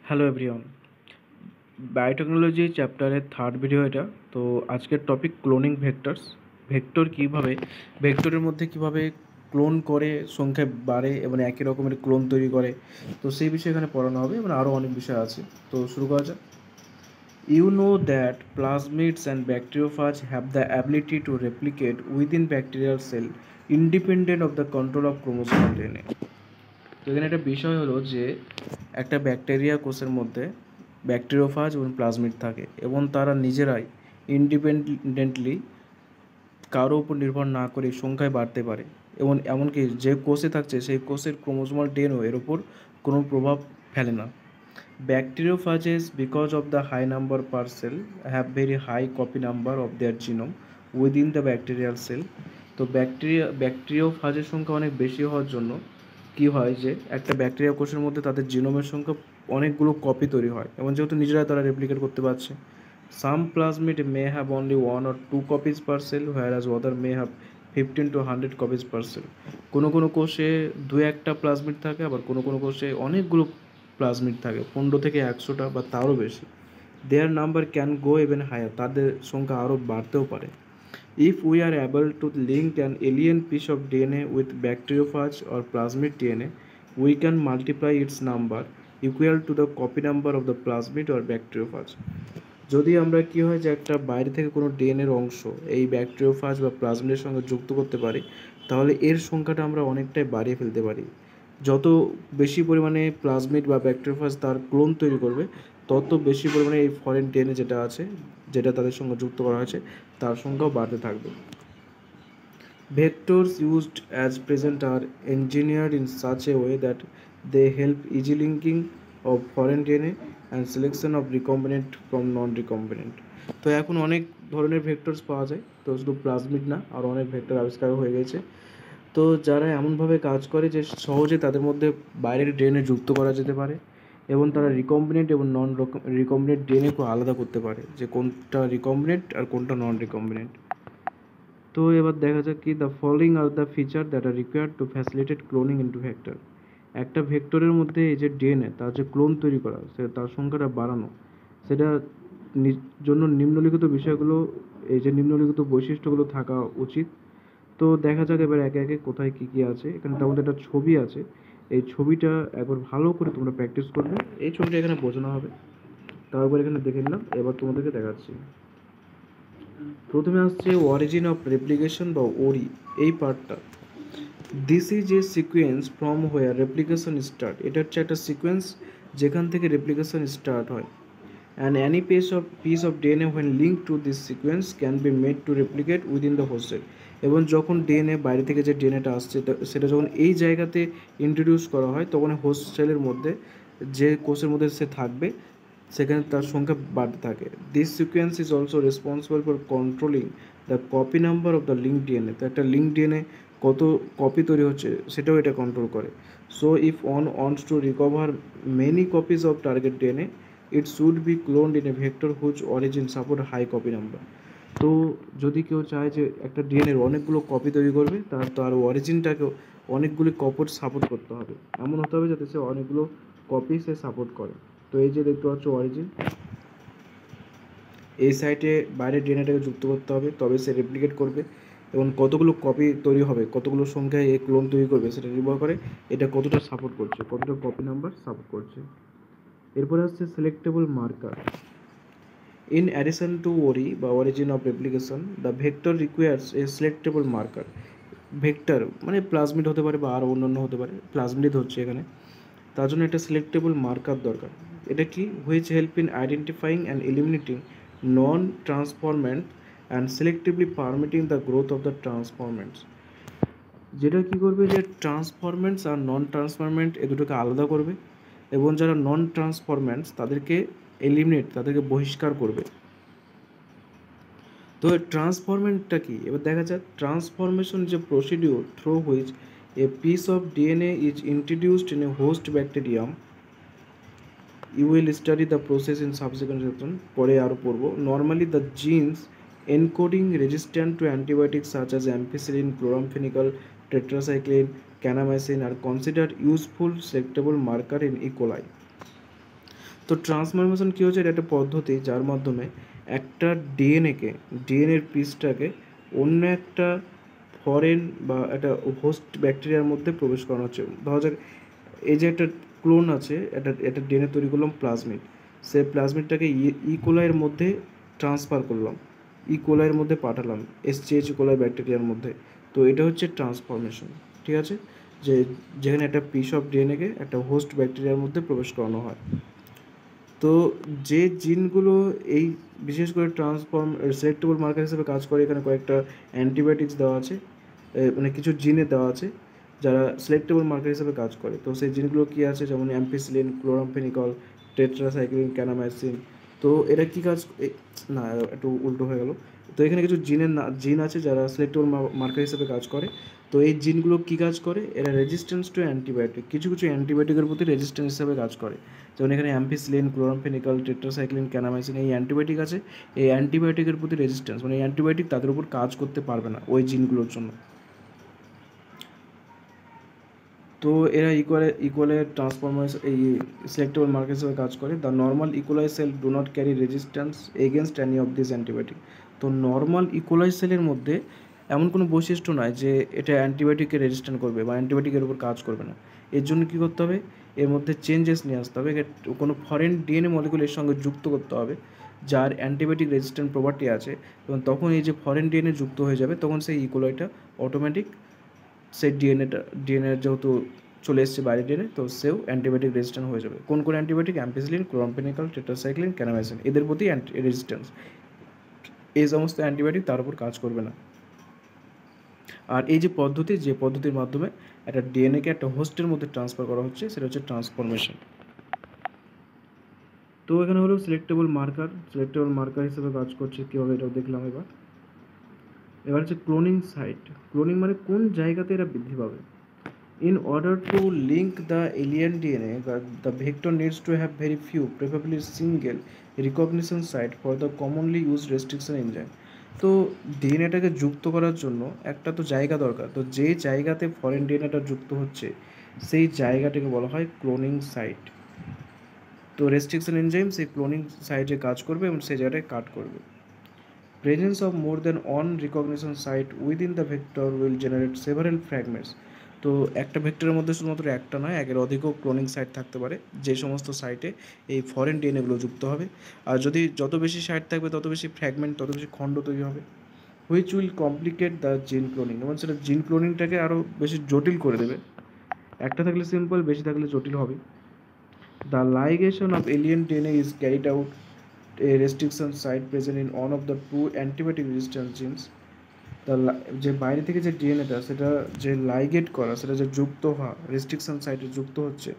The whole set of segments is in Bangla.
হ্যালো এভরিওয়ান, বায়োটেকনোলজি চ্যাপ্টারের থার্ড ভিডিও এটা। তো আজকের টপিক ক্লোনিং ভেক্টরস। ভেক্টরের মধ্যে কিভাবে ক্লোন করে সংখ্যা বাড়ে এবং একই রকমের ক্লোন তৈরি করে, তো সেই বিষয়ে এখানে পড়ানো হবে এবং আরও অনেক বিষয় আছে। তো শুরু করা যাক। You know that plasmids and bacteriophage have the ability to replicate within bacterial cell independent of the control of chromosomal DNA. তো এখানে একটা বিষয় হলো যে একটা ব্যাকটেরিয়া কোষের মধ্যে ব্যাকটেরিওফাজ এবং প্লাজমিড থাকে এবং তারা নিজেরাই ইন্ডিপেন্ডেন্টলি কারো উপর নির্ভর না করে সংখ্যায় বাড়তে পারে এবং এমনকি যে কোষে থাকছে সেই কোষের ক্রোমোজোমাল ডেনও এর উপর কোনো প্রভাব ফেলে না। Bacteriophages because of the high number per cell have very high copy number of their genome within the bacterial cell. তো ব্যাকটেরিওফাজের সংখ্যা অনেক বেশি হওয়ার জন্য কী হয় যে একটা ব্যাকটেরিয়া কোষের মধ্যে তাদের জিনোমের সংখ্যা অনেকগুলো কপি তৈরি হয় এবং যেহেতু নিজেরা তারা রেপ্লিকেট করতে পারছে। Some plasmid may have only 1 or 2 copies per cell, whereas other may have 15 to 100 copies per cell. কোনো কোনো কোষে দু একটা প্লাজমিড থাকে, আবার কোনো কোনো কোষে অনেকগুলো প্লাজমিড থাকে, 15 থেকে 100টা বা তারও বেশি। Their number can go even higher, তাদের সংখ্যা আরও বাড়তেও পারে। If we are able to link an alien piece of DNA with bacteriophage or plasmid DNA, we can multiply its number equal to the copy number of the plasmid or bacteriophage. যদি আমরা কী হয় যে একটা বাইরে থেকে কোনো ডিএনএর অংশ এই ব্যাকটেরিওফাজ বা প্লাজমিডের সঙ্গে যুক্ত করতে পারি, তাহলে এর সংখ্যাটা আমরা অনেকটাই বাড়িয়ে ফেলতে পারি। যত বেশি পরিমাণে প্লাজমিড বা ব্যাকটেরিওফাজ তার ক্লোন তৈরি করবে, তত বেশি পরিমাণে এই ফরেন ডিএনএ যেটা আছে, যেটা তাদের সঙ্গে যুক্ত করা হয়েছে, তার সংখ্যাও বাড়তে থাকবে। Vectors used as present are engineered in such a way that they help easy linking of foreign DNA and selection of recombinant from non-recombinant. তো এখন অনেক ধরনের ভেক্টরস পাওয়া যায়, তো শুধু প্লাজমিড না, আর অনেক ভেক্টর আবিষ্কার হয়ে গেছে। তো যারা এমনভাবে কাজ করে যে সহজে তাদের মধ্যে বাইরের ডিএনএ যুক্ত করা যেতে পারে এবং তারা রিকম্বিনেন্ট এবং নন রিকম্বিনেন্ট ডিএনএকে আলাদা করতে পারে যে কোনটা রিকম্বিনেন্ট আর কোনটা নন রিকম্বিনেন্ট। তো এবার দেখা যাক কি the following are the feature that R required to facilitate cloning into vector. একটা ভেক্টরের মধ্যে এই যে ডিএনএ তার যে ক্লোন তৈরি করা, তার সংখ্যাটা বাড়ানো, সেটা জন্য নিম্নলিখিত বিষয়গুলো, এই যে নিম্নলিখিত বৈশিষ্ট্যগুলো থাকা উচিত। তো দেখা যাক এবার একে একে কোথায় কী কী আছে। এখানে তার মধ্যে একটা ছবি আছে, এই ছবিটা একবার ভালো করে তোমরা প্র্যাকটিস করবে। এই ছবিটা এখানে বোঝানো হবে, তারপর এখানে দেখে নিলাম, এবার তোমাদেরকে দেখাচ্ছি। প্রথমে আসছে অরিজিন অফ রেপ্লিকেশন বা ওরি, এই পার্টটা। This is a sequence from where replication start. এটা হচ্ছে একটা সিকোয়েন্স যেখান থেকে রেপ্লিকেশন স্টার্ট হয়। And any piece of DNA when link to this sequence can be made to replicate within the host cell. এবং যখন ডিএনএ বাইরে থেকে যে ডিএনএটা আসছে সেটা যখন এই জায়গাতে ইন্ট্রোডিউস করা হয়, তখন হোস্ট সেলের মধ্যে যে কোষের মধ্যে সে থাকবে সেখানে তার সংখ্যা বাড়তে থাকে। This sequence is also responsible for controlling the copy number of the link DNA. তো একটা লিঙ্ক ডিএনএ কত কপি তৈরি হচ্ছে সেটাও এটা কন্ট্রোল করে। So if one wants to recover many copies of target DNA, it should be cloned in a vector which origin support high copy number. তো যদি কেউ চায় যে একটা ডিএনএর অনেকগুলো কপি তৈরি করবে, তার অরিজিনটাকেও অনেকগুলি কপি সাপোর্ট করতে হবে, এমন হতে হবে যাতে সে অনেকগুলো কপি সে সাপোর্ট করে। তো এই যে দেখতে পাচ্ছ অরিজিন, এই সাইটে বাইরের ডিএনএটাকে যুক্ত করতে হবে, তবে সে রেপ্লিকেট করবে এবং কতগুলো কপি তৈরি হবে, কতগুলো সংখ্যায় এই ক্লোন তৈরি করবে, সেটা নির্ভর করে এটা কতটা সাপোর্ট করছে, কতটা কপি নাম্বার সাপোর্ট করছে। এরপরে আসছে selectable marker. In addition to ORI বা origin of replication, the vector requires a selectable marker. Vector মানে প্লাজমিড হতে পারে বা আরও অন্যান্য হতে পারে, প্লাজমিড হচ্ছে এখানে, তার জন্য একটা সিলেক্টেবল মার্কার দরকার। এটা কি? Which help in identifying and eliminating non transformant and selectively permitting the growth of the transformants. যেটা কী করবে, যে ট্রান্সফরমেন্টস আর নন ট্রান্সফরমেন্ট এ দুটোকে আলাদা করবে এবং যারা নন ট্রান্সফরমেন্টস তাদেরকে এলিমিনেট, তাদেরকে বহিষ্কার করবে। তো ট্রান্সফরমেন্টটা কি এবার দেখা যাক। ট্রান্সফরমেশন যে procedure through which a piece of DNA is introduced in a host bacterium. You will study the process in subsequent section, পরে আরও পড়বো। Normally the genes encoding resistant to antibiotics such as ampicillin, chloramphenicol, tetracycline, kanamycin are considered useful selectable marker in E coli. তো ট্রান্সফরমেশন কী হচ্ছে, এটা একটা পদ্ধতি যার মাধ্যমে একটা ডিএনএর পিসটাকে অন্য একটা ফরেন বা একটা হোস্ট ব্যাকটেরিয়ার মধ্যে প্রবেশ করানো হচ্ছে। ধরা যাক এই যে একটা ক্লোন আছে, একটা ডিএনএ তৈরি করলাম প্লাজমিড, সেই প্লাজমিডটাকে ইকোলাইয়ের মধ্যে ট্রান্সফার করলাম, ইকোলাইয়ের মধ্যে পাঠালাম এসজিএইচ ইকোলাই ব্যাকটেরিয়ার মধ্যে। তো এটা হচ্ছে ট্রান্সফরমেশন, ঠিক আছে, যে যেখানে একটা পিস অফ ডিএনএকে একটা হোস্ট ব্যাকটেরিয়ার মধ্যে প্রবেশ করানো হয়। তো যে জিনগুলো এই বিশেষ করে সিলেক্টেবল মার্কার হিসেবে কাজ করে, এখানে কয়েকটা অ্যান্টিবায়োটিক্স দেওয়া আছে, মানে কিছু জিনে দেওয়া আছে যারা সিলেক্টেবল মার্কার হিসেবে কাজ করে। তো সেই জিনগুলো কী আছে, যেমন অ্যাম্পিসিলিন, ক্লোরামফেনিকল, টেট্রাসাইক্লিন, ক্যানামাইসিন। তো এরা কী কাজ, না একটু উল্টো হয়ে গেল। তো এখানে কিছু জিন আছে যারা সিলেক্টেবল মার্কার হিসেবে কাজ করে। তো এই জিনগুলো কী কাজ করে, এরা রেজিস্ট্যান্স টু অ্যান্টিবায়োটিক, কিছু অ্যান্টিবায়োটিকের প্রতি রেজিস্ট্যান্স হিসেবে কাজ করে। যেমন এখানে অ্যাম্পিসিলিন, ক্লোরামফেনিকল, টেট্রাসাইক্লিন, ক্যানামাইসিন এই অ্যান্টিবায়োটিক আছে। এই অ্যান্টিবায়োটিকের প্রতি রেজিস্ট্যান্স মানে এই অ্যান্টিবায়োটিক তাদের উপর কাজ করতে পারবে না ওই জিনগুলোর জন্য। তো এরা ইকুয়ালের ট্রান্সফরমার্স এই সিলেক্টেবল মার্কার হিসেবে কাজ করে। The normal E coli cell do not carry resistance against any of this antibiotic. তো নর্মাল ইকোলাই সেলের মধ্যে এমন কোনো বৈশিষ্ট্য নয় যে এটা অ্যান্টিবায়োটিককে রেজিস্ট্যান্ট করবে বা অ্যান্টিবায়োটিকের উপর কাজ করবে না। এর জন্য কী করতে হবে, এর মধ্যে চেঞ্জেস নিয়ে আসতে হবে, কোনো ফরেন ডিএনএ মলিকুল এর সঙ্গে যুক্ত করতে হবে যার অ্যান্টিবায়োটিক রেজিস্ট্যান্ট প্রপার্টি আছে। এবং তখন এই যে ফরেন ডিএনএ যুক্ত হয়ে যাবে, তখন সেই ইকোলাইটা অটোমেটিক সেই ডিএনএর যেহেতু চলে এসছে বাইরে ডিএনএ, তো সেও অ্যান্টিবায়োটিক রেজিস্ট্যান্ট হয়ে যাবে। কোন অ্যান্টিবায়োটিক, অ্যাম্পিসিলিন, ক্লোরামফেনিকল, টেট্রাসাইক্লিন, ক্যানামাইসিন, এদের প্রতি রেজিস্ট্যান্স। এই সমস্ত অ্যান্টিবায়োটিক তার উপর কাজ করবে না। আর এই যে পদ্ধতির মাধ্যমে একটা ডিএনএকে একটা হোস্টের মধ্যে ট্রান্সফার করা হচ্ছে, সেটা হচ্ছে ট্রান্সফরমেশন। তো এখানে হলো সিলেক্টেবল মার্কার হিসেবে কাজ করছে কীভাবে, এটাও দেখলাম। এবার হচ্ছে ক্লোনিং সাইট। ক্লোনিং মানে কোন জায়গাতে এরা বৃদ্ধি পাবে। In order to link the alien DNA, the vector needs to have very few, preferably single, recognition site for the commonly used restriction enzyme. তো ডিএনএটাকে যুক্ত করার জন্য একটা তো জায়গা দরকার। তো যে জায়গাতে ফরেন ডিএনএটা যুক্ত হচ্ছে সেই জায়গাটাকে বলা হয় ক্লোনিং সাইট। তো রেস্ট্রিকশন এনজাইম সেই ক্লোনিং সাইটে কাজ করবে এবং সেই জায়গাটায় কাট করবে। Presence of more than one recognition site within the vector will generate several fragments. তো একটা ভেক্টরের মধ্যে শুধুমাত্র একটা নয়, একের অধিকও ক্লোনিং সাইট থাকতে পারে, যে সমস্ত সাইটে এই ফরেন ডিএনএগুলো যুক্ত হবে। আর যদি যত বেশি সাইট থাকবে তত বেশি ফ্র্যাগমেন্ট, তত বেশি খণ্ড তৈরি হবে, হুইচ উইল কমপ্লিকেট দ্য জিন ক্লোনিং, এবং সেটা জিন ক্লোনিংটাকে আরও বেশি জটিল করে দেবে। একটা থাকলে সিম্পল, বেশি থাকলে জটিল হবে। The ligation of alien DNA is carried out a restriction site present in one of the two antibiotic resistant genes. যে বাইরে থেকে যে ডিএনএটা সেটা যে লাইগেট করা, সেটা যে যুক্ত হওয়া রেস্ট্রিকশন সাইটে যুক্ত হচ্ছে,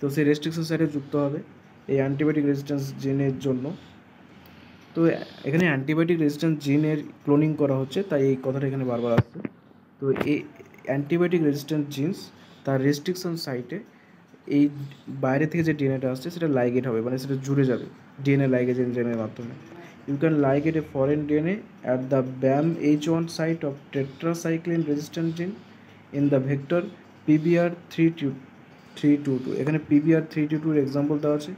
তো সেই রেস্ট্রিকশন সাইটে যুক্ত হবে এই অ্যান্টিবায়োটিক রেজিস্ট্যান্স জিনের জন্য। তো এখানে অ্যান্টিবায়োটিক রেজিস্ট্যান্স জিনের ক্লোনিং করা হচ্ছে, তাই এই কথাটা এখানে বারবার আসছে। তো এই অ্যান্টিবায়োটিক রেজিস্ট্যান্স জিনস তার রেস্ট্রিকশন সাইটে এই বাইরে থেকে যে ডিএনএটা আসছে সেটা লাইগেট হবে, মানে সেটা জুড়ে যাবে ডিএনএ লাইগেজ এনজাইমের মাধ্যমে। You can ligate a foreign DNA at the BAMH1 site of tetracycline resistant gene in the vector PBR322। এখানে PBR322 এক্সাম্পল দেওয়া আছে।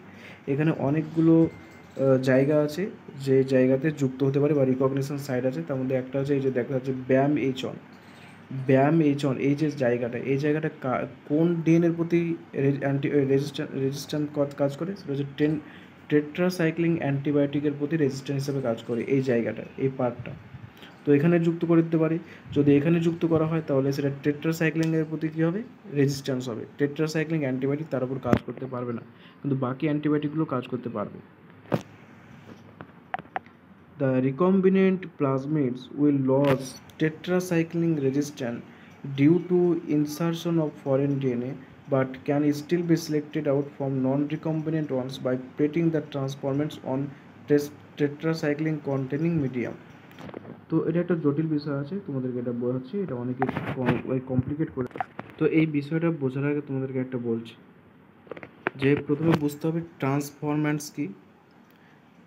এখানে অনেকগুলো জায়গা আছে যে জায়গাতে যুক্ত হতে পারে বা রিকগনিশন সাইট আছে। তার মধ্যে একটা আছে এই যে দেখা যাচ্ছে BAMH1 এই যে জায়গাটা, এই জায়গাটা কোন ডিএনএর প্রতি রেজিস্ট্যান্ট কাজ করে, সেটা হচ্ছে টেট্রাসাইক্লিন অ্যান্টিবায়োটিকের প্রতি রেজিস্ট্যান্ট হিসেবে কাজ করে এই জায়গাটা, এই পার্টটা। তো এখানে যুক্ত করে দিতে পারি। যদি এখানে যুক্ত করা হয় তাহলে সেটা টেট্রাসাইক্লিনের প্রতি কী হবে, রেজিস্ট্যান্স হবে। টেট্রাসাইক্লিন অ্যান্টিবায়োটিক তার উপর কাজ করতে পারবে না, কিন্তু বাকি অ্যান্টিবায়োটিকগুলো কাজ করতে পারবে। The recombinant plasmids will lose tetracycline resistance due to insertion of foreign DNA, but can still be selected out from non-recombinant ones by plating the transformants on tetracycline containing medium. তো এটা একটা জটিল বিষয় আছে, তোমাদেরকে এটা বোঝাচ্ছি, এটা অনেকে কমপ্লিকেট করে। তো এই বিষয়টা বোঝার আগে তোমাদেরকে একটা বলছি যে প্রথমে বুঝতে হবে ট্রান্সফরম্যান্টস কী,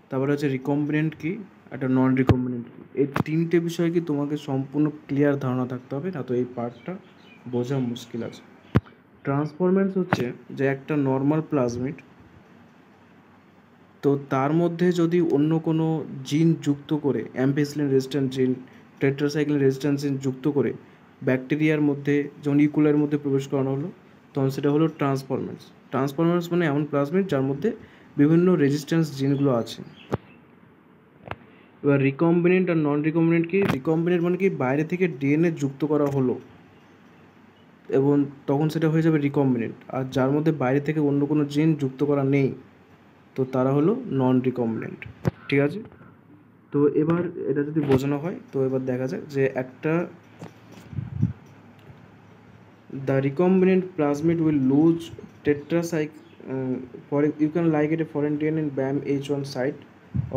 তারপরে হচ্ছে রিকম্বিনেন্ট কী, একটা নন রিকম্বিনেন্ট কী। এই তিনটে বিষয়ে কি তোমাকে সম্পূর্ণ ক্লিয়ার ধারণা থাকতে হবে, না তো এই পার্টটা বোঝা মুশকিল আছে। ট্রান্সফরমেন্টস হচ্ছে যে একটা নর্মাল প্লাজমিড, তো তার মধ্যে যদি অন্য কোনো জিন যুক্ত করে, অ্যাম্পিসিলিন রেজিস্ট্যান্ট জিন, টেট্রাসাইক্লিন রেজিস্ট্যান্ট জিন যুক্ত করে ব্যাকটেরিয়ার মধ্যে যেমন ইকুলার মধ্যে প্রবেশ করানো হলো, তখন সেটা হলো ট্রান্সফরমেন্টস। ট্রান্সফরমেন্টস মানে এমন প্লাজমিড যার মধ্যে বিভিন্ন রেজিস্ট্যান্স জিনগুলো আছে। এবার রিকম্বিনেন্ট আর নন রিকম্বিনেন্ট কি? রিকম্বিনেন্ট মানে কি বাইরে থেকে ডিএনএ যুক্ত করা হলো এবং তখন সেটা হয়ে যাবে রিকম্বিনেন্ট। আর যার মধ্যে বাইরে থেকে অন্য কোনো জিন যুক্ত করা নেই, তো তারা হলো নন রিকম্বিনেন্ট। ঠিক আছে, তো এবার এটা যদি বোঝানো হয় তো এবার দেখা যাক যে একটা the recombinant plasmid will lose tetracycline for you can ligate a foreign DNA in BAM-H1 site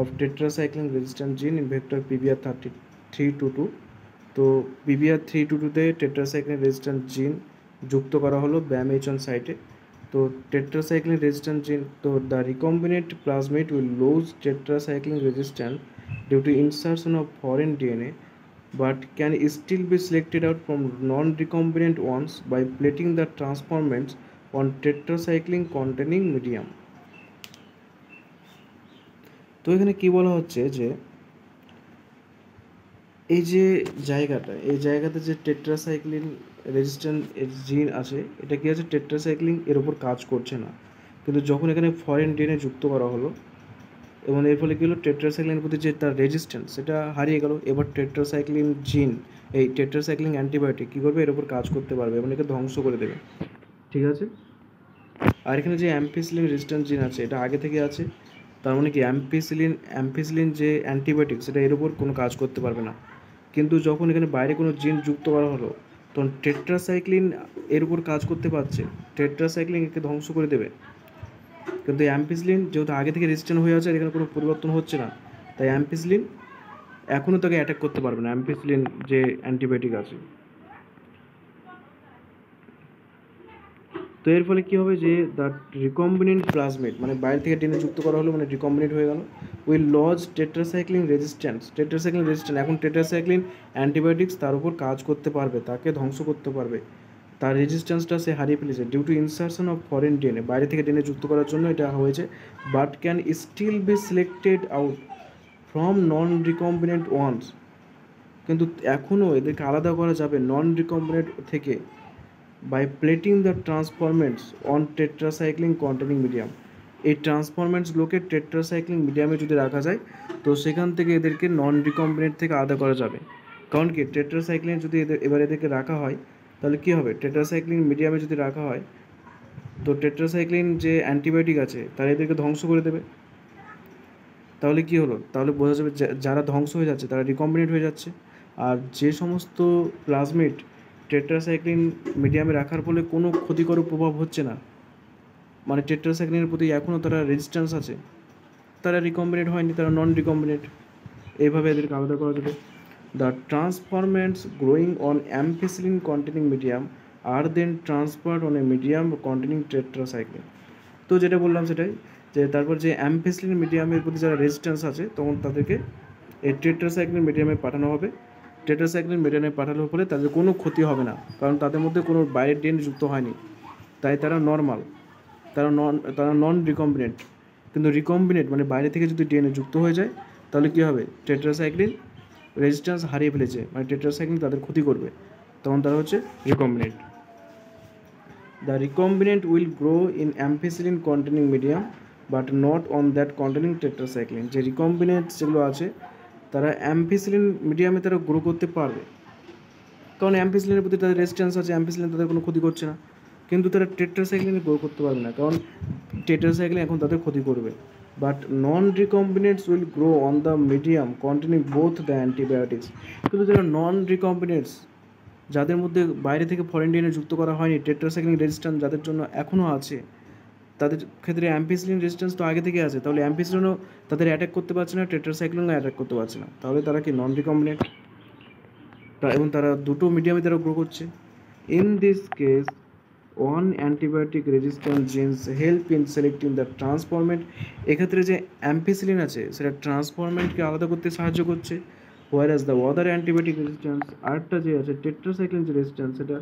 of tetracycline resistant gene in vector PBR322। তো PBR322 তে টেট্রাসাইক্লিন রেজিস্ট্যান্ট জিন যুক্ত করা হলো BAM-H1 সাইটে। তো টেট্রাসাইক্লিন রেজিস্ট্যান্ট জিন, তো the recombinant plasmid will lose tetracycline resistant due to insertion of foreign DNA but can still be selected out from non-recombinant ones by plating the transformants on tetracycline containing medium। তো এখানে কি বলা হচ্ছে যে এই যে জায়গাটা, এই জায়গাতে যে টেট্রাসাইক্লিন রেজিস্ট্যান্ট জিন আছে, এটা কি আছে, টেট্রাসাইক্লিন এর উপর কাজ করছে না, কিন্তু যখন এখানে ফরেন ডিএনএ যুক্ত করা হলো এবং এর ফলে কী হলো, টেট্রাসাইক্লিনের প্রতি যে তার রেজিস্ট্যান্স সেটা হারিয়ে গেল। এবার টেট্রাসাইক্লিন জিন, এই টেট্রাসাইক্লিন অ্যান্টিবায়োটিক কী করবে, এর উপর কাজ করতে পারবে এবং একে ধ্বংস করে দেবে। ঠিক আছে, আর এখানে যে অ্যাম্পিসিলিন রেজিস্ট্যান্ট জিন আছে এটা আগে থেকে আছে, তার মানে কি অ্যাম্পিসিলিন যে অ্যান্টিবায়োটিক সেটা এর উপর কোনো কাজ করতে পারবে না। কিন্তু যখন এখানে বাইরে কোনো জিন যুক্ত করা হলো তখন টেট্রাসাইক্লিন এর উপর কাজ করতে পারছে, টেট্রাসাইক্লিন একে ধ্বংস করে দেবে। কিন্তু অ্যাম্পিসিলিন যেহেতু আগে থেকে রেজিস্ট্যান্ট হয়ে আছে, এখানে কোনো পরিবর্তন হচ্ছে না, তাই অ্যাম্পিসিলিন এখনও তাকে অ্যাটাক করতে পারবে না, অ্যাম্পিসিলিন যে অ্যান্টিবায়োটিক আছে। তো এর ফলে কী হবে যে দ্য রিকম্বিনেন্ট প্লাজমিড, মানে বাইরে থেকে ডিএনএ যুক্ত করা হলো মানে রিকম্বিনেন্ট হয়ে গেল, উইল লজ টেট্রাসাইক্লিন রেজিস্ট্যান্স, এখন টেট্রাসাইক্লিন অ্যান্টিবায়োটিক্স তার উপর কাজ করতে পারবে, তাকে ধ্বংস করতে পারবে, তার রেজিস্ট্যান্সটা সে হারিয়ে ফেলেছে due to insertion of foreign DNA, বাইরে থেকে ডিএনএ যুক্ত করার জন্য এটা হয়েছে। But can still be selected out from non recombinant ones, কিন্তু এখনও এদেরকে আলাদা করা যাবে নন রিকম্বিনেন্ট থেকে, by plating the transformants on tetracycline containing medium. এই ট্রান্সফরমেন্টসগুলোকে টেট্রাসাইক্লিন মিডিয়ামে যদি রাখা যায় তো সেখান থেকে এদেরকে নন রিকম্বিনেন্ট থেকে আলাদা করা যাবে। কারণ কি, টেট্রাসাইক্লিন যদি এদেরকে রাখা হয় তাহলে কী হবে, টেট্রাসাইক্লিন মিডিয়ামে যদি রাখা হয় তো টেট্রাসাইক্লিন যে অ্যান্টিবায়োটিক আছে তারা এদেরকে ধ্বংস করে দেবে। তাহলে কি হলো, তাহলে বোঝা যাবে যারা ধ্বংস হয়ে যাচ্ছে তারা রিকম্বিনেন্ট হয়ে যাচ্ছে। আর যে সমস্ত প্লাজমিড টেট্রাসাইক্লিন মিডিয়ামে রাখার ফলে কোনো ক্ষতিকর প্রভাব হচ্ছে না, মানে টেট্রাসাইক্লিনের প্রতি এখনও তারা রেজিস্ট্যান্স আছে, তারা রিকম্বিনেন্ট হয়নি, তারা নন রিকম্বিনেন্ট, এইভাবে এদেরকে আলাদা করা যাবে। The transformants growing on ampicillin containing medium are then transferred on a medium containing tetracycline. তো যেটা বললাম সেটাই, যে তারপর যে অ্যাম্পিসিলিন মিডিয়ামের প্রতি যারা রেজিস্ট্যান্স আছে তখন তাদেরকে এই টেট্রাসাইক্লিন মিডিয়ামে পাঠানো হবে। টেট্রাসাইক্লিন মিডিয়ামে পাঠানোর ফলে তাদের কোনো ক্ষতি হবে না, কারণ তাদের মধ্যে কোনো বাইরের ডিএনএ যুক্ত হয়নি, তাই তারা নর্মাল, তারা নন রিকম্বিনেন্ট। কিন্তু রিকম্বিনেন্ট মানে বাইরে থেকে যদি ডিএনএ যুক্ত হয়ে যায় তাহলে কী হবে, টেট্রাসাইক্লিন রেজিস্ট্যান্স হারিয়ে ফেলেছে, মানে টেট্রাসাইক্লিন তাদের ক্ষতি করবে, তখন তারা হচ্ছে recombinant. The recombinant will grow in ampicillin containing medium but not on that containing tetracycline. যে রিকম্বিনেন্ট যেগুলো আছে তারা অ্যাম্পিসিলিন মিডিয়ামে তারা গ্রো করতে পারবে, কারণ অ্যাম্পিসিলিনের প্রতি তাদের রেজিস্ট্যান্স আছে, অ্যাম্পিসিলিন তাদের কোনো ক্ষতি করছে না। কিন্তু তারা টেট্রাসাইক্লিনে গ্রো করতে পারবে না, কারণ টেট্রাসাইক্লিন এখন তাদের ক্ষতি করবে। But non recombinants will grow on the medium containing both the antibiotics. কিন্তু যারা নন রিকম্বিনেন্টস, যাদের মধ্যে বাইরে থেকে ফরেন ডিএনএ যুক্ত করা হয়নি, টেট্রাসাইক্লিন রেজিস্ট্যান্স যাদের জন্য এখনও আছে, তাদের ক্ষেত্রে অ্যাম্পিসিলিন রেজিস্ট্যান্স তো আগে থেকে আছে, তাহলে অ্যাম্পিসিলিনও তাদের অ্যাটাক করতে পারছে না, টেট্রাসাইক্লিনও অ্যাটাক করতে পারছে না, তাহলে তারা কি নন রিকম্বিনেন্ট, এবং তারা দুটো মিডিয়ামে তারা গ্রো করছে। In this case one antibiotic resistant genes help in selecting the transformant. এক্ষেত্রে যে অ্যাম্পিসিলিন আছে সেটা ট্রান্সফরমেন্টকে আলাদা করতে সাহায্য করছে, whereas the other antibiotic resistance আরেকটা যে আছে টেট্রাসাইক্লিন যে রেজিস্ট্যান্স সেটা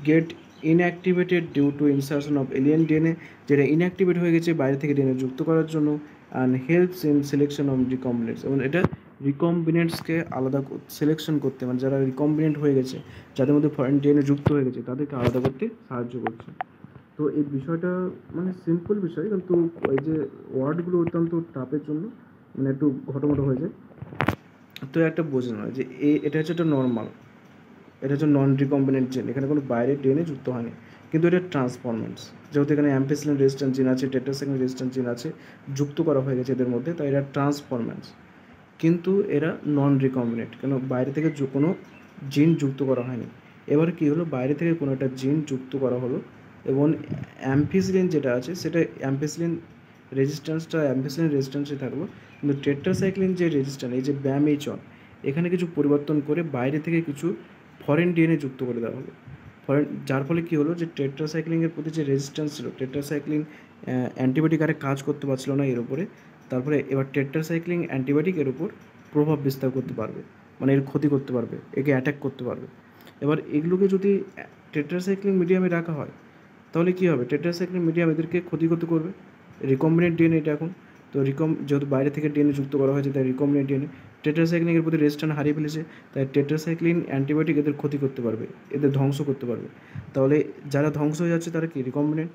get inactivated due to insertion of alien DNA, যেটা ইনঅ্যাক্টিভেট হয়ে গেছে বাইরে থেকে ডিএনএ যুক্ত করার জন্য, and helps in selection of recombinants, এবং এটা রিকম্বিনেন্টসকে আলাদা সিলেকশন করতে, মানে যারা রিকম্বিনেন্ট হয়ে গেছে, যাদের মধ্যে ফরেন ডিএনএ যুক্ত হয়ে গেছে, তাদেরকে আলাদা করতে সাহায্য করছে। তো এই বিষয়টা মানে সিম্পল বিষয়, কিন্তু এই যে ওয়ার্ডগুলো অত্যন্ত টাফের জন্য মানে একটু ঘটোমটো হয়ে যায়। তো একটা বোঝে নয় যে এটা হচ্ছে একটা নর্মাল, এটা হচ্ছে নন রিকম্বিনেন্ট জিন, এখানে কোনো বাইরের ডিএনএ যুক্ত হয়নি, কিন্তু এটা ট্রান্সফরমেন্টস, যেহেতু এখানে অ্যাম্পিসিলিন রেজিস্ট্যান্ট জিন আছে, টেট্রাসাইক্লিন রেজিস্ট্যান্ট জিন আছে, যুক্ত করা হয়ে গেছে এদের মধ্যে, তাই এরা ট্রান্সফরমেন্টস, কিন্তু এরা নন রিকম্বিনেন্ট, কেন বাইরে থেকে কোনো জিন যুক্ত করা হয়নি। এবার কী হলো, বাইরে থেকে কোনো একটা জিন যুক্ত করা হলো, এবং অ্যাম্পিসিলিন যেটা আছে সেটা অ্যাম্পিসিলিন রেজিস্ট্যান্সে থাকলো, কিন্তু টেট্রাসাইক্লিন যে রেজিস্ট্যান্ট, এই যে BAMH1, এখানে কিছু পরিবর্তন করে বাইরে থেকে কিছু ফরেন ডিএনএ যুক্ত করে দেওয়া হলো, যার ফলে কী হলো, যে টেট্রাসাইক্লিনের প্রতি যে রেজিস্ট্যান্স ছিল, টেট্রাসাইক্লিন অ্যান্টিবায়োটিক আরে কাজ করতে পারছিল না এর উপরে, তারপরে এবার টেট্রাসাইক্লিন অ্যান্টিবায়োটিক এর উপর প্রভাব বিস্তার করতে পারবে, মানে এর ক্ষতি করতে পারবে, একে অ্যাটাক করতে পারবে। এবার এগুলোকে যদি টেট্রাসাইক্লিন মিডিয়ামে রাখা হয়, তাহলে কী হবে, টেট্রাসাইক্লিন মিডিয়াম এদেরকে ক্ষতি করবে। রিকম্বিনেন্ট ডিএনএ এটা এখন, তো যেহেতু বাইরে থেকে ডিএনএ যুক্ত করা হয়েছে, তাই রিকম্বিনেন্ট ডিএনএ টেট্রাসাইক্লিনের প্রতি রেজিস্ট্যান্স হারিয়ে ফেলেছে, তাই টেট্রাসাইক্লিন অ্যান্টিবায়োটিক এদের ক্ষতি করতে পারবে, এদের ধ্বংস করতে পারবে। তাহলে যারা ধ্বংস হয়ে যাচ্ছে তারা কি রিকম্বিনেন্ট,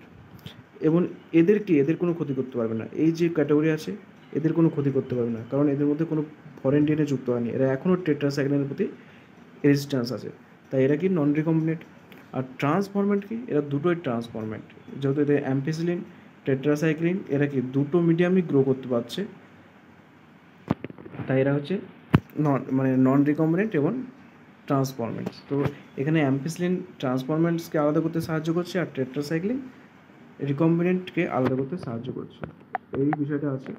এবং এদের কোনো ক্ষতি করতে পারবে না, এই যে ক্যাটাগরি আছে এদের কোনো ক্ষতি করতে পারবে না, কারণ এদের মধ্যে কোনো ফরেন ডিএনএ যুক্ত হয়নি, এরা এখনও টেট্রাসাইক্লিনের প্রতি রেজিস্ট্যান্স আছে, তাই এরা কি নন রিকম্বিনেন্ট। আর ট্রান্সফরমেন্ট কি, এরা দুটোই ট্রান্সফরমেন্ট, যেহেতু এদের অ্যাম্পিসিলিন টেট্রাসাইক্লিন এরা কি দুটো মিডিয়ামই গ্রো করতে পারছে, তাই এরা হচ্ছে নন রিকম্বিনেন্ট এবং ট্রান্সফরমেন্টস। তো এখানে অ্যাম্পিসিলিন ট্রান্সফরমেন্টসকে আলাদা করতে সাহায্য করছে, আর টেট্রাসাইক্লিন রিকম্বিনেন্টকে আলাদা করতে সাহায্য করছে, এই বিষয়টা আছে।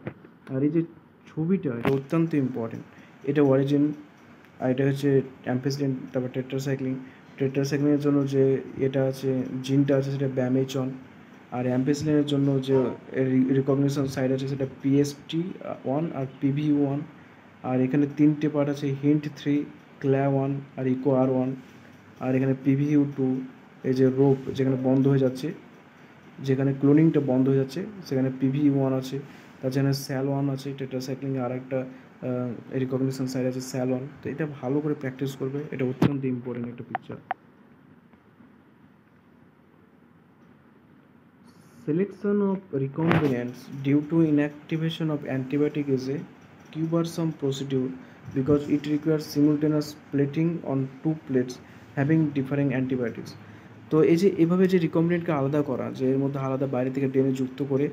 আর এই যে ছবিটা, এটা অত্যন্ত ইম্পর্টেন্ট, এটা অরিজিন, আর এটা হচ্ছে অ্যাম্পিসিলিন, তারপর টেট্রাসাইক্লিনের জন্য যে এটা আছে জিনটা আছে সেটা BAMH1, আর অ্যাম্পিসিলিনের জন্য যে রিকগনিশন সাইট আছে সেটা PST1 আর PBU1, আর এখানে 3টে পার্ট আছে, HINT3, CLA1 আর EcoR1, আর এখানে PBU2, এই যে রোপ যেখানে বন্ধ হয়ে যাচ্ছে, যেখানে ক্লোনিংটা বন্ধ হয়ে যাচ্ছে সেখানে PBU1 আছে, তাছাড়া SAL1 আছে, টেট্রাসাইক্লিনে আর একটা রিকগনিশন সাইট আছে SAL1। তো এটা ভালো করে প্র্যাকটিস করবে, এটা অত্যন্ত ইম্পর্টেন্ট একটা picture. Selection of recombinants due to inactivation of antibiotic is a cumbersome procedure because it requires simultaneous plating on two plates having differing antibiotics. তো এই যে এভাবে যে রিকম্বিনেন্টকে আলাদা করা, যে এর মধ্যে আলাদা বাইরে থেকে ডিএনএ যুক্ত করে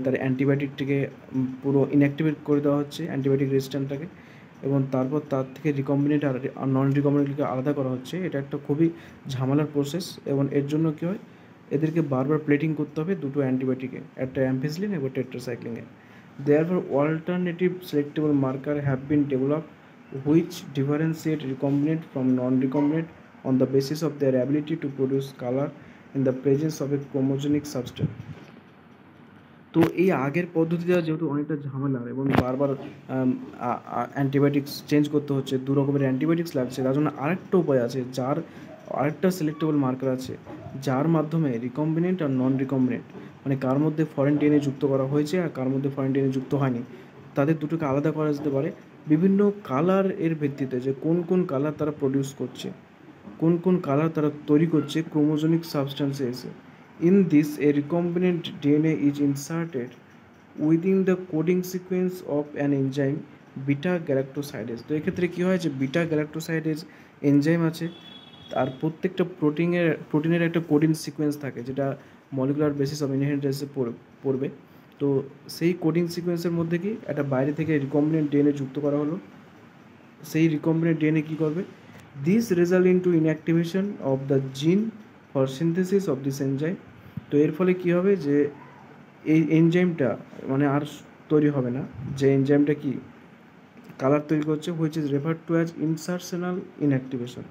তার অ্যান্টিবায়োটিকটিকে পুরো ইনঅ্যাক্টিভেট করে দেওয়া হচ্ছে, অ্যান্টিবায়োটিক রেজিস্ট্যান্টটাকে, এবং তারপর তার থেকে রিকম্বিনেন্ট আর নন রিকম্বিনেন্টকে আলাদা করা হচ্ছে, এটা একটা খুবই ঝামেলার প্রসেস, এবং এর জন্য কী হয়, এদেরকে বারবার প্লেটিং করতে হবে দুটো অ্যান্টিবায়োটিকে, একটা অ্যাম্পিসিলিন এবং টেট্রাসাইক্লিনে। Therefore, alternative selectable marker have been developed which differentiate recombinant from non-recombinant on the basis of their ability to produce color in the presence of a chromogenic substance. তো এই আগের পদ্ধতিটা যেহেতু অনেকটা ঝামেলার এবং বারবার অ্যান্টিবায়োটিক্স চেঞ্জ করতে হচ্ছে, দু রকমের অ্যান্টিবায়োটিক্স লাগছে, তার জন্য আরেকটা উপায় আছে, আরেকটা সিলেক্টেবল মার্কার আছে, যার মাধ্যমে রিকম্বিনেন্ট আর নন রিকম্বিনেন্ট, মানে কার মধ্যে ফরেন ডিএনএ যুক্ত করা হয়েছে আর কার মধ্যে ফরেন ডিএনএ যুক্ত হয়নি, তাদের দুটোকে আলাদা করা যেতে পারে বিভিন্ন কালার এর ভিত্তিতে, যে কোন কোন কালার তারা প্রডিউস করছে, কোন কোন কালার তারা তৈরি করছে ক্রোমোজেনিক সাবস্ট্যান্সে এসে। In this, a recombinant DNA is inserted within the coding sequence of an enzyme beta galactosidase. তো এক্ষেত্রে কী হয়, যে বিটা গ্যালাক্টোসাইডেজ এনজাইম আছে, আর প্রত্যেকটা প্রোটিনের একটা কোডিং সিকোয়েন্স থাকে, যেটা মলিকুলার বেসিস অফ ইনহেরিটেন্সে পড়বে। তো সেই কোডিং সিকোয়েন্সের মধ্যে কি একটা বাইরে থেকে রিকম্বিনেন্ট ডিএনএ যুক্ত করা হলো, সেই রিকম্বিনেন্ট ডিএনএ কী করবে, this result into inactivation of the gene for synthesis of this enzyme. তো এর ফলে কী হবে, যে এই এনজাইমটা মানে আর তৈরি হবে না, যে এনজাইমটা কি কালার তৈরি করছে, which is refer to as insertional inactivation.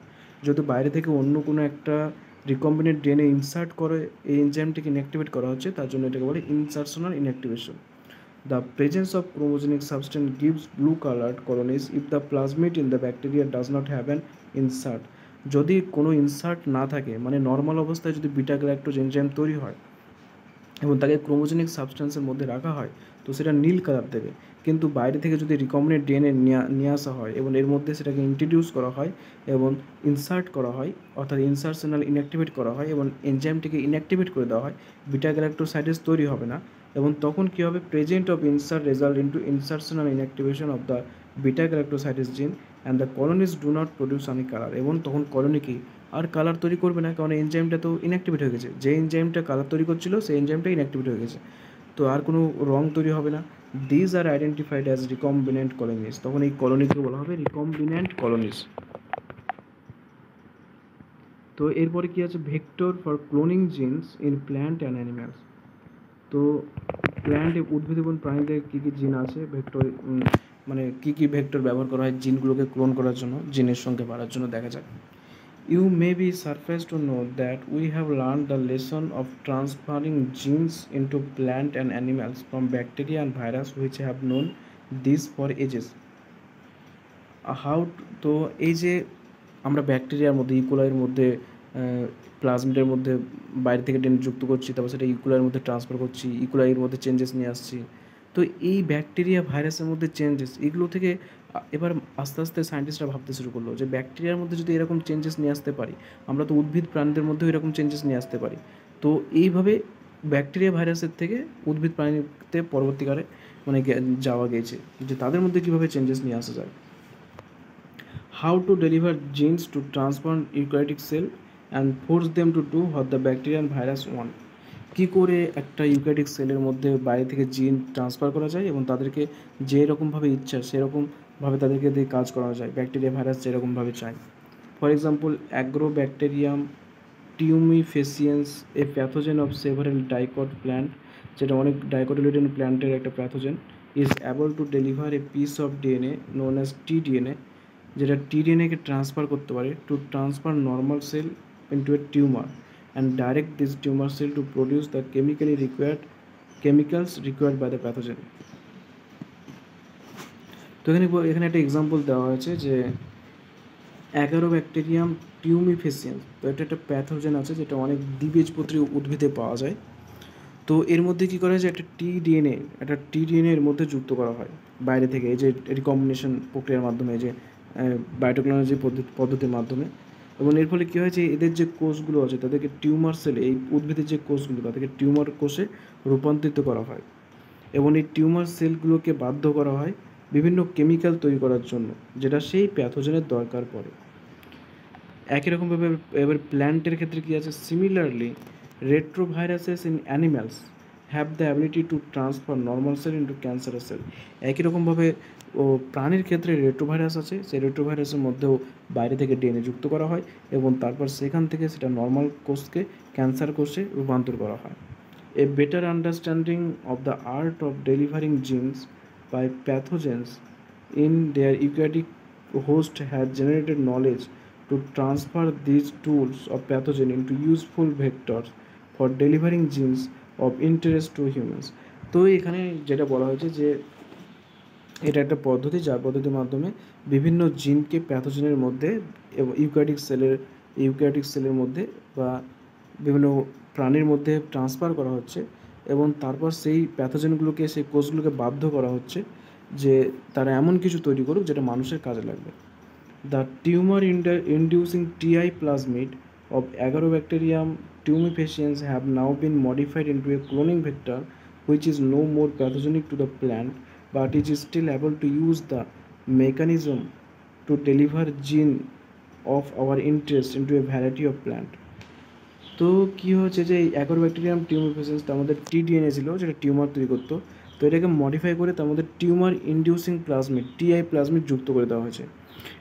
যেহেতু বাইরে থেকে অন্য কোনো একটা রিকম্বিনেন্ট ডিএনএ ইনসার্ট করে এই এনজাইমটিকে ইনঅ্যাক্টিভেট করা হচ্ছে, তার জন্য এটাকে বলে ইনসারশনাল inactivation. The presence of chromogenic substance gives blue colored colonies if the plasmid in the bacteria does not have an insert. যদি কোনো ইনসার্ট না থাকে, মানে নর্মাল অবস্থায় যদি বিটা গ্যালাক্টোজ এনজাইম তৈরি হয় এবং তাকে ক্রোমোজেনিক সাবস্টেন্সের মধ্যে রাখা হয়, তো সেটা নীল কালার দেবে। কিন্তু বাইরে থেকে যদি রিকম্বিনেন্ট ডিএনএ নিয়ে আসা হয় এবং এর মধ্যে সেটাকে ইন্ট্রোডিউস করা হয় এবং ইনসার্ট করা হয়, অর্থাৎ ইনসার্শনাল ইনঅ্যাক্টিভেট করা হয় এবং এনজাইমটিকে ইনঅ্যাক্টিভেট করে দেওয়া হয়, বিটা গ্যালাক্টোসাইডেস তৈরি হবে না। এবং তখন কী হবে, present of insert result into insertional inactivation of the beta galactosidase gene and the colonies do not produce any colour. এবং তখন কলোনি কি আর কালার তৈরি করবে না, কারণ এনজাইমটা তো ইনঅ্যাক্টিভেট হয়ে গেছে। যে এনজাইমটা কালার তৈরি করছিল সেই এনজাইমটা ইনঅ্যাক্টিভেট হয়ে গেছে, তো আর কোনো রং তৈরি হবে না। These are identified as recombinant colonies. তখন এই কলোনিকে বলা হবে রিকম্বিনেন্ট কলোনিজ। তো এরপরে কি আছে, vector for cloning genes in plant and animals. তো প্ল্যান্ট উদ্ভিদ এবং প্রাণীদের কী কী জিন আছে, ভেক্টর মানে কী কী ভেক্টর ব্যবহার করা হয় জিনগুলোকে ক্লোন করার জন্য, জিনের সংখ্যা বাড়ার জন্য, দেখা যাক। You may be surprised to know that we have learned the lesson of transferring genes into plant and animals from bacteria and virus which have known this for ages. How তো এই যে আমরা ব্যাকটেরিয়ার মধ্যে ইকোলাইয়ের মধ্যে প্লাজমিডের মধ্যে বাইরে থেকে ডেন যুক্ত করছি, তারপর সেটা ইকোলাইয়ের মধ্যে ট্রান্সফার করছি, ইকোলাইয়ের মধ্যে চেঞ্জেস নিয়ে আসছি। তো এই ব্যাকটেরিয়া ভাইরাসের মধ্যে চেঞ্জেস, এগুলো থেকে এবার আস্তে আস্তে সায়েন্টিস্টরা ভাবতে শুরু করলো যে ব্যাকটেরিয়ার মধ্যে যদি এরকম চেঞ্জেস নিয়ে আসতে পারি, আমরা তো উদ্ভিদ প্রাণীদের মধ্যেও এরকম চেঞ্জেস নিয়ে আসতে পারি। তো এইভাবে ব্যাকটেরিয়া ভাইরাসের থেকে উদ্ভিদ প্রাণীতে পরবর্তীকালে মানে যাওয়া গিয়েছে যে তাদের মধ্যে কীভাবে চেঞ্জেস নিয়ে আসা যায়। How to deliver genes to transform eukaryotic cell and force them to do what the bacteria and virus want. কী করে একটা ইউক্যারিওটিক সেলের মধ্যে বাইরে থেকে জিন ট্রান্সফার করা যায় এবং তাদেরকে যেরকমভাবে ইচ্ছা সেরকমভাবে তাদেরকে দিয়ে কাজ করানো যায়, ব্যাকটেরিয়া ভাইরাস যেরকমভাবে চায়। For example, agrobacterium tumefaciens a pathogen of several dicot plant, যেটা অনেক ডাইকটিলিডেন প্ল্যান্টের একটা pathogen, is able to deliver a piece of DNA known as T DNA, যেটা টিডিএনএকে ট্রান্সফার করতে পারে to transfer normal cell into a tumour and direct this tumor cell to produce the chemicals required by the pathogen. তো এখানে একটা এক্সাম্পল দেওয়া হয়েছে যে অ্যাগারোব্যাকটেরিয়াম টিউমিফেসিয়ান্স, তো এটা একটা প্যাথোজেন আছে যেটা অনেক দ্বিবীজপত্রী উদ্ভিদে পাওয়া যায়। তো এর মধ্যে কী করা হয় যে একটা টিডিএনএ এর মধ্যে যুক্ত করা হয় বাইরে থেকে, এই যে রিকম্বিনেশন প্রক্রিয়ার মাধ্যমে, যে বায়োটেকনোলজি পদ্ধতির মাধ্যমে। এবং এর ফলে কী হয় যে এদের যে কোষগুলো আছে তাদেরকে টিউমার সেলে, এই উদ্ভিদের যে কোষগুলো তাদেরকে টিউমার কোষে রূপান্তরিত করা হয় এবং এই টিউমার সেলগুলোকে বাধ্য করা হয় বিভিন্ন কেমিক্যাল তৈরি করার জন্য, যেটা সেই প্যাথোজেনের দরকার পড়ে। একই রকমভাবে এবার প্ল্যান্টের ক্ষেত্রে কী আছে, similarly retroviruses in animals have the ability to transfer normal cell into cancerous cell. একই রকমভাবে প্রাণীর ক্ষেত্রে রেট্রোভাইরাস আছে, সেই রেট্রোভাইরাসের মধ্যেও বাইরে থেকে ডিএনএ যুক্ত করা হয় এবং তারপর সেখান থেকে সেটা নর্মাল কোষকে ক্যান্সার কোষে রূপান্তর করা হয়। A better understanding of the art of delivering genes by pathogens in their eukaryotic host has generated knowledge to transfer these tools of pathogen into useful vectors for delivering genes of interest to humans. তো এখানে যেটা বলা হয়েছে যে এটা একটা পদ্ধতি, যার পদ্ধতির মাধ্যমে বিভিন্ন জিনকে প্যাথোজেনের মধ্যে এবং ইউক্যারিওটিক সেলের মধ্যে বা বিভিন্ন প্রাণীর মধ্যে ট্রান্সফার করা হচ্ছে এবং তারপর সেই প্যাথোজেনগুলোকে, সেই কোষগুলোকে বাধ্য করা হচ্ছে যে তারা এমন কিছু তৈরি করুক যেটা মানুষের কাজে লাগবে। The tumour inducing Ti plasmid of agrobacterium tumefaciens have now been modified into a cloning vector which is no more pathogenic to the plant but it is still able to use the mechanism to deliver gene of our interest into a variety of plant. তো কী হচ্ছে যে এই অ্যাগারোব্যাকটেরিয়াম টিউমিফেসিয়েন্স তার মধ্যে টিডিএনএ ছিল যেটা টিউমার তৈরি করতো, তো এটাকে মডিফাই করে তার মধ্যে tumour inducing plasmid Ti plasmid যুক্ত করে দেওয়া হয়েছে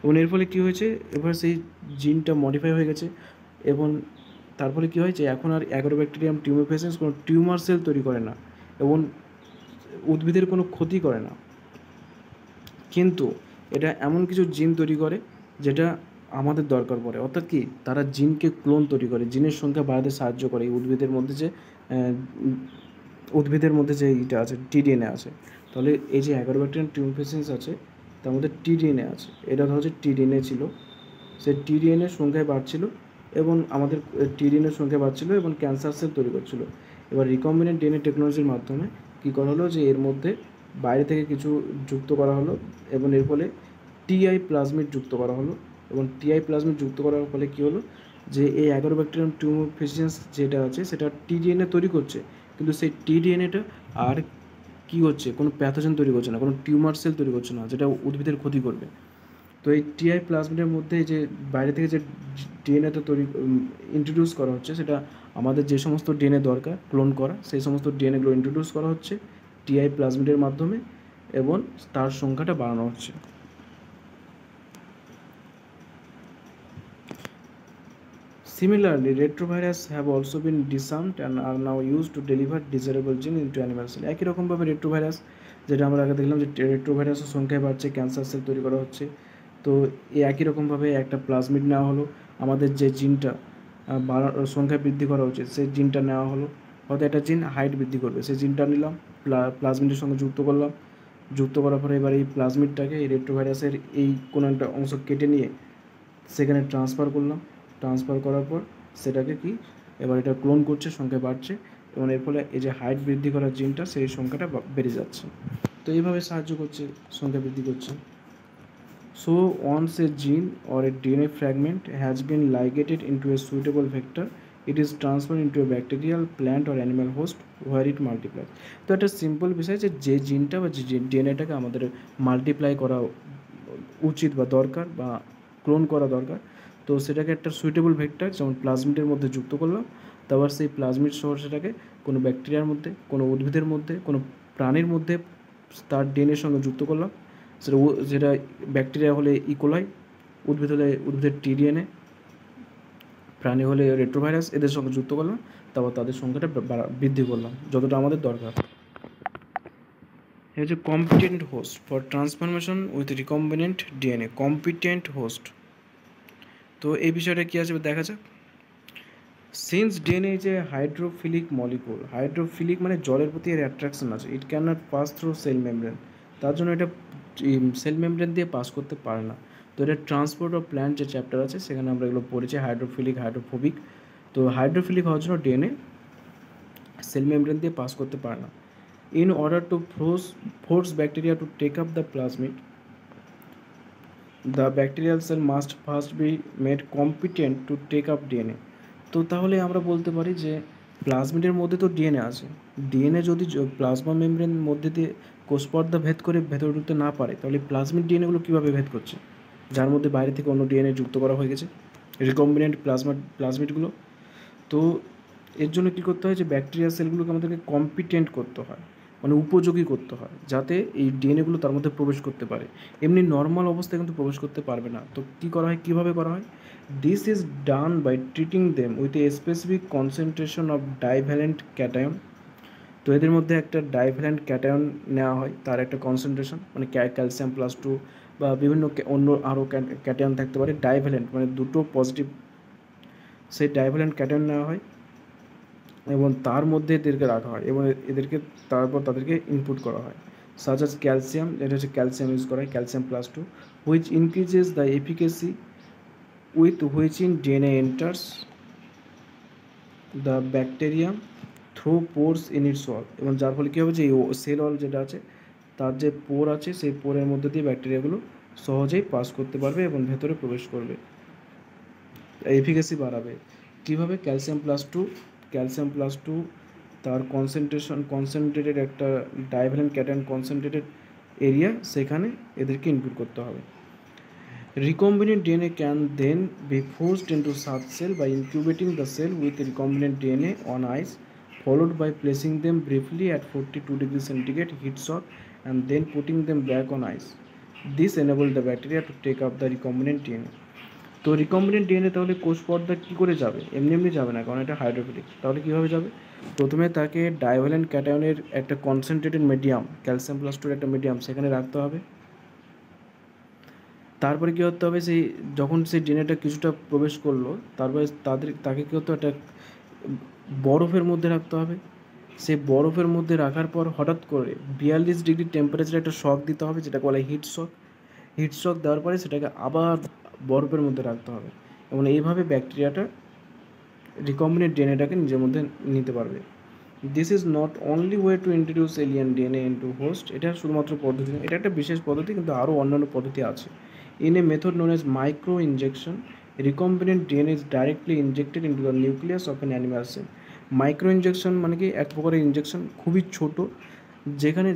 এবং এর ফলে কী হয়েছে, এবার সেই জিনটা মডিফাই হয়ে গেছে এবং তার ফলে কী হয়েছে, এখন আর অ্যাগারোব্যাকটেরিয়াম টিউমিফেসিয়েন্স কোনো টিউমার সেল তৈরি করে না এবং উদ্ভিদের কোনো ক্ষতি করে না, কিন্তু এটা এমন কিছু জিন তৈরি করে যেটা আমাদের দরকার পড়ে। অর্থাৎ কি, তারা জিনকে ক্লোন তৈরি করে, জিনের সংখ্যা বাড়াতে সাহায্য করে। এই উদ্ভিদের মধ্যে যে এটা আছে টিডিএনএ আছে, তাহলে এই যে অ্যাগারোব্যাকটেরিয়াম টিউমিফেসিয়েন্স আছে তার মধ্যে টিডিএনএ আছে, এটা ধরো যে টিডিএনএ ছিল সেই টিডিএনএর সংখ্যায় বাড়ছিল এবং আমাদের টিডিএনএর সংখ্যা বাড়ছিল এবং ক্যান্সার সেল তৈরি করছিল। এবার রিকম্বিনেন্ট ডিএনএ টেকনোলজির মাধ্যমে কী করা হলো যে এর মধ্যে বাইরে থেকে কিছু যুক্ত করা হলো এবং এর ফলে টিআই প্লাজমিড যুক্ত করা হলো এবং টিআই প্লাজমিড যুক্ত করার ফলে কী হলো যে এই অ্যাগারোব্যাকটেরিয়াম টিউমোফিসিয়েন্স যেটা আছে সেটা টিডিএনএ তৈরি করছে, কিন্তু সেই টিডিএনএটা আর কী হচ্ছে, কোনো প্যাথোজেন তৈরি করছে না, কোনো টিউমার সেল তৈরি করছে না যেটা উদ্ভিদের ক্ষতি করবে। তো এই টিআই প্লাজমিডের মধ্যে যে বাইরে থেকে যে ডিএনএটা তৈরি ইন্ট্রোডিউস করা হচ্ছে, সেটা আমাদের যে সমস্ত ডিএনএ দরকার ক্লোন করা, সেই সমস্ত ডিএনএগুলো ইন্ট্রোডিউস করা হচ্ছে টিআই প্লাজমিডের মাধ্যমে এবং তার সংখ্যাটা বাড়ানো হচ্ছে। Similarly, retrovirus have also been disarmed and are now used to deliver desirable gene into animal cell. একই রকমভাবে রেট্রোভাইরাস, যেটা আমরা আগে দেখলাম যে রেট্রোভাইরাসের সংখ্যায় বাড়ছে, ক্যান্সার সেল তৈরি করা হচ্ছে, তো এই একই রকমভাবে একটা প্লাজমিড নেওয়া হলো, আমাদের যে জিনটা সংখ্যা বৃদ্ধি করা উচিত সেই জিনটা নেওয়া হলো, হয়তো একটা জিন হাইট বৃদ্ধি করবে, সেই জিনটা নিলাম, প্লাজমিডের সঙ্গে যুক্ত করলাম, যুক্ত করার পরে এবার এই প্লাজমিডটাকে এই রেট্রোভাইরাসের এই কোনো একটা অংশ কেটে নিয়ে সেখানে ট্রান্সফার করলাম, ট্রান্সফার করার পর সেটাকে কি এবার এটা ক্লোন করছে, সংখ্যা বাড়ছে এবং এর ফলে এই যে হাইট বৃদ্ধি করার জিনটা সেই সংখ্যাটা বেড়ে যাচ্ছে। তো এইভাবে সাহায্য করছে, সংখ্যা বৃদ্ধি করছে। So once a gene or a DNA fragment has been ligated into a suitable vector, it is transferred into a bacterial, plant or animal host where it multiplies. তো একটা সিম্পল বিষয় যে জিনটা বা যে ডিএনএটাকে আমাদের মাল্টিপ্লাই করা উচিত বা দরকার বা ক্লোন করা দরকার, তো সেটাকে একটা সুইটেবল ভেক্টর যেমন প্লাজমিডের মধ্যে যুক্ত করলাম, তারপর সেই প্লাজমিড সহ সেটাকে কোনো ব্যাকটেরিয়ার মধ্যে, কোনো উদ্ভিদের মধ্যে, কোনো প্রাণীর মধ্যে তার ডিএনএর সঙ্গে যুক্ত করলাম, যেটা ব্যাকটেরিয়া হলে ইকোলাই, উদ্ভিদ হলে উদ্ভিদের টিডিএনএ, প্রাণী হলে রেট্রোভাইরাস, এদের সঙ্গে যুক্ত করলাম, তারপর তাদের সংখ্যাটা বৃদ্ধি করলাম যতটা আমাদের দরকার। হচ্ছে competent host for transformation with recombinant DNA, competent host. তো এই বিষয়টা কী আছে দেখা যাক। Since DNA is a hydrophilic molecule, hydrophilic মানে জলের প্রতি এর অ্যাট্রাকশন আছে, it can not pass through cell membrane, তার জন্য এটা সেল মেমব্রেন দিয়ে পাস করতে পারে না। তো এটা ট্রান্সপোর্ট অফ প্ল্যান্ট যে চ্যাপ্টার আছে সেখানে আমরা এগুলো পড়েছি, হাইড্রোফিলিক, হাইড্রোফোবিক। তো হাইড্রোফিলিক হওয়ার জন্য ডিএনএ সেল মেমব্রেন দিয়ে পাস করতে পারে না। In order to force bacteria to take up the plasmid, the bacterial cell must first be made competent to take up DNA. তো তাহলে আমরা বলতে পারি যে প্লাজমিডের মধ্যে তো ডিএনএ আছে, ডিএনএ যদি প্লাজমা মেমব্রেন মধ্যে দিয়ে কোষপর্দা ভেদ করে ভেতরে ঢুকতে না পারে, তাহলে প্লাজমিড ডিএনএগুলো কীভাবে ভেদ করছে, যার মধ্যে বাইরে থেকে অন্য ডিএনএ যুক্ত করা হয়ে গেছে, রিকম্বিনেন্ট প্লাজমিডগুলো। তো এর জন্য কী করতে হয় যে ব্যাকটেরিয়া সেলগুলোকে আমাদেরকে কম্পিটেন্ট করতে হয়, মানে উপযোগী করতে হয়, যাতে এই ডিএনএগুলো তার মধ্যে প্রবেশ করতে পারে। এমনি নর্মাল অবস্থায় কিন্তু প্রবেশ করতে পারবে না। তো কী করা হয়, কীভাবে করা হয়? This is done by treating them with a specific concentration of divalent cation. তো এদের মধ্যে একটা ডাইভ্যালেন্ট ক্যাটায়ন নেওয়া হয়, তার একটা কনসেন্ট্রেশন, মানে ক্যালসিয়াম +2 বা বিভিন্ন অন্য আরও ক্যাটায়ন থাকতে পারে, ডাইভ্যালেন্ট মানে দুটো পজিটিভ, সেই ডাইভ্যালেন্ট ক্যাটায়ন নেওয়া হয় এবং তার মধ্যে এদেরকে রাখা হয় এবং এদেরকে তারপর তাদেরকে ইনপুট করা হয়, সাচ আস ক্যালসিয়াম, এটা হচ্ছে ক্যালসিয়াম ইউজ করা হয়, calcium +2, which increases the efficacy with which in DNA enters the bacterium through pores in its wall, এবং যার ফলে কী হবে যে সেল ওয়াল যেটা আছে তার যে পোর আছে সেই পোরের মধ্যে দিয়ে ব্যাকটেরিয়াগুলো সহজেই পাস করতে পারবে এবং ভেতরে প্রবেশ করবে, এফিকেসি বাড়াবে। কীভাবে? ক্যালসিয়াম +2 তার কনসেন্ট্রেটেড একটা ডাইভ্যালেন্ট ক্যাটায়ন কনসেন্ট্রেটেড এরিয়া, সেখানে এদেরকে ইনপুট করতে হবে। Recombinant DNA can then be forced into such cell by incubating the cell with recombinant DNA on ice, followed by placing them briefly at 42 degrees centigrade heat shock and then putting them back on ice. This enabled the bacteria to take up the recombinant DNA. তো রিকম্বিনেন্ট ডিএনএ তাহলে কোষ পর্দা কী করে যাবে? এমনি যাবে না, কারণ এটা হাইড্রোফিলিক। তাহলে কীভাবে যাবে? প্রথমে তাকে ডাইভ্যালেন্ট ক্যাটায়নের একটা কনসেন্ট্রেটেড মিডিয়াম, ক্যালসিয়াম +2 একটা মিডিয়াম সেখানে রাখতে হবে। তারপরে কী করতে হবে, যখন সেই ডিএনএটা কিছুটা প্রবেশ করলো, তারপরে তাকে কী করতে হবে, একটা বরফের মধ্যে রাখতে হবে। সেই বরফের মধ্যে রাখার পর হঠাৎ করে 42 ডিগ্রি টেম্পারেচারে একটা শক দিতে হবে, যেটাকে বলে হিট শক। হিট শক দেওয়ার পরে সেটাকে আবার বরফের মধ্যে রাখতে হবে, এবং এইভাবে ব্যাকটেরিয়াটা রিকম্বিনেন্ট ডিএনএটাকে নিজের মধ্যে নিতে পারবে। This is not only way to introduce alien DNA into host, এটা শুধুমাত্র পদ্ধতি নয়, এটা একটা বিশেষ পদ্ধতি, কিন্তু আরও অন্যান্য পদ্ধতি আছে। In a method known as micro injection, recombinant DNA is directly injected into the nucleus of an animal cell. Micro injection মানে কি, এক প্রকারের ইনজেকশন খুবই ছোট, যেখানে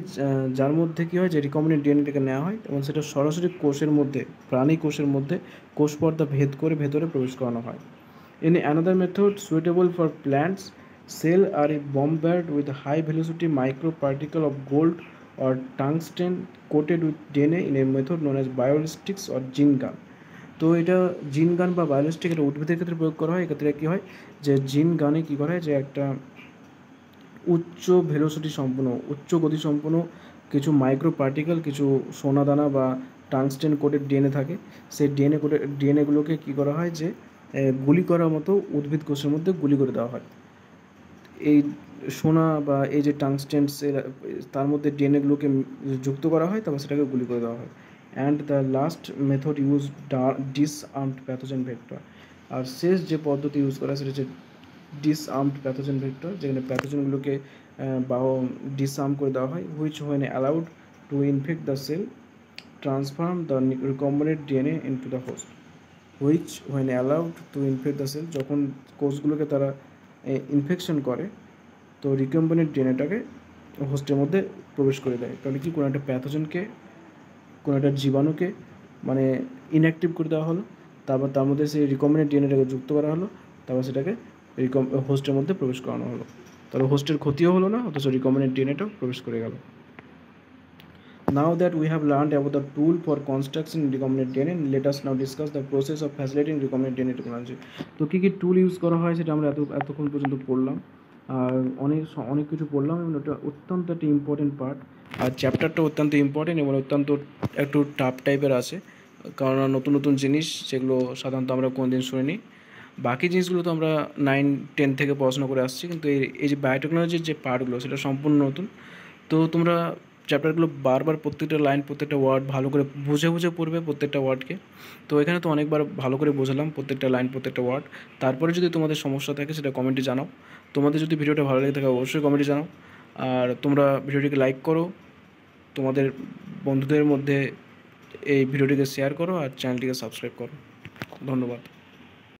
যার মধ্যে কী হয় যে রিকম্বিনেন্ট ডিএনএটাকে নেওয়া হয় এবং সেটা সরাসরি কোষের মধ্যে, প্রাণী কোষের মধ্যে কোষ পর্দা ভেদ করে ভেতরে প্রবেশ করানো হয়। In another method suitable for plants, cells are bombarded with high velocity microparticle of gold or tungsten coated with DNA in a method known as biolistics or gene gun. তো এটা জিন গান বা বায়োলিস্টিক, এটা উদ্ভিদের ক্ষেত্রে প্রয়োগ করা হয়। এক্ষেত্রে কী হয় যে জিন গানে কী করা হয় যে একটা উচ্চ ভেলোসিটি সম্পন্ন, উচ্চ গতি সম্পন্ন কিছু মাইক্রো পার্টিকেল, কিছু সোনাদানা বা টাংস্টেন কোটেড ডিএনএ থাকে, সেই ডিএনএগুলোকে কী করা হয় যে গুলি করার মতো উদ্ভিদ কোষের মধ্যে গুলি করে দেওয়া হয়। এই সোনা বা এই যে টাংস্টেন, তার মধ্যে ডিএনএগুলোকে যুক্ত করা হয়, তারপর সেটাকে গুলি করে দেওয়া হয়। And the last method use disarmed pathogen vector. আর শেষ যে পদ্ধতি ইউজ করা সেটা হচ্ছে ডিসআর্মড প্যাথোজেন ভেক্টর, যেখানে প্যাথোজেনগুলোকে ডিসআর্ম করে দেওয়া হয়, which when allowed to infect the cell transform the recombinant DNA into the host. Which when allowed to infect the cell, যখন কোষগুলোকে তারা ইনফেকশন করে, তো রিকম্বিনেন্ট ডিএনএটাকে হোস্টের মধ্যে প্রবেশ করে দেয়। তাহলে কি, কোনো একটা প্যাথোজেনকে, কোনো একটা জীবাণুকে মানে ইনঅ্যাক্টিভ করে দেওয়া হলো, তারপর তার মধ্যে সেই রিকম্বিনেন্ট ডিএনএটাকে যুক্ত করা হলো, তারপর সেটাকে হোস্টের মধ্যে প্রবেশ করানো হলো। তাহলে হোস্টের ক্ষতিও হলো না, অথচ রিকম্বিনেন্ট ডিএনএটাও প্রবেশ করে গেল। Now that we have learned about the tool for construction recombinant DNA, let us now discuss the process of facilitating recombinant DNA technology. তো কী কী টুল ইউজ করা হয় সেটা আমরা এতক্ষণ পর্যন্ত পড়লাম, আর অনেক কিছু পড়লাম, এবং ওটা অত্যন্ত একটা ইম্পর্টেন্ট পার্ট। আর চ্যাপ্টারটা অত্যন্ত ইম্পর্টেন্ট এবং অত্যন্ত একটু টাফ টাইপের আছে, কারণ নতুন নতুন জিনিস যেগুলো সাধারণত আমরা কোনোদিন শুনিনি। বাকি জিনিসগুলো তো আমরা 9-10 থেকে পড়াশোনা করে আসছি, কিন্তু এই যে বায়োটেকনোলজির যে পার্টগুলো সেটা সম্পূর্ণ নতুন। তো তোমরা চ্যাপ্টারগুলো বারবার প্রত্যেকটা লাইন, প্রত্যেকটা ওয়ার্ড ভালো করে বুঝে বুঝে পড়বে প্রত্যেকটা ওয়ার্ডকে। তো এখানে তো অনেকবার ভালো করে বোঝালাম প্রত্যেকটা লাইন, প্রত্যেকটা ওয়ার্ড। তারপরে যদি তোমাদের সমস্যা থাকে সেটা কমেন্টে জানাও। তোমাদের যদি ভিডিওটা ভালো লেগে থাকে অবশ্যই কমেন্টে জানাও। আর তোমরা ভিডিওটিকে লাইক করো, তোমাদের বন্ধুদের মধ্যে এই ভিডিওটিকে শেয়ার করো, আর চ্যানেলটিকে সাবস্ক্রাইব করো। ধন্যবাদ।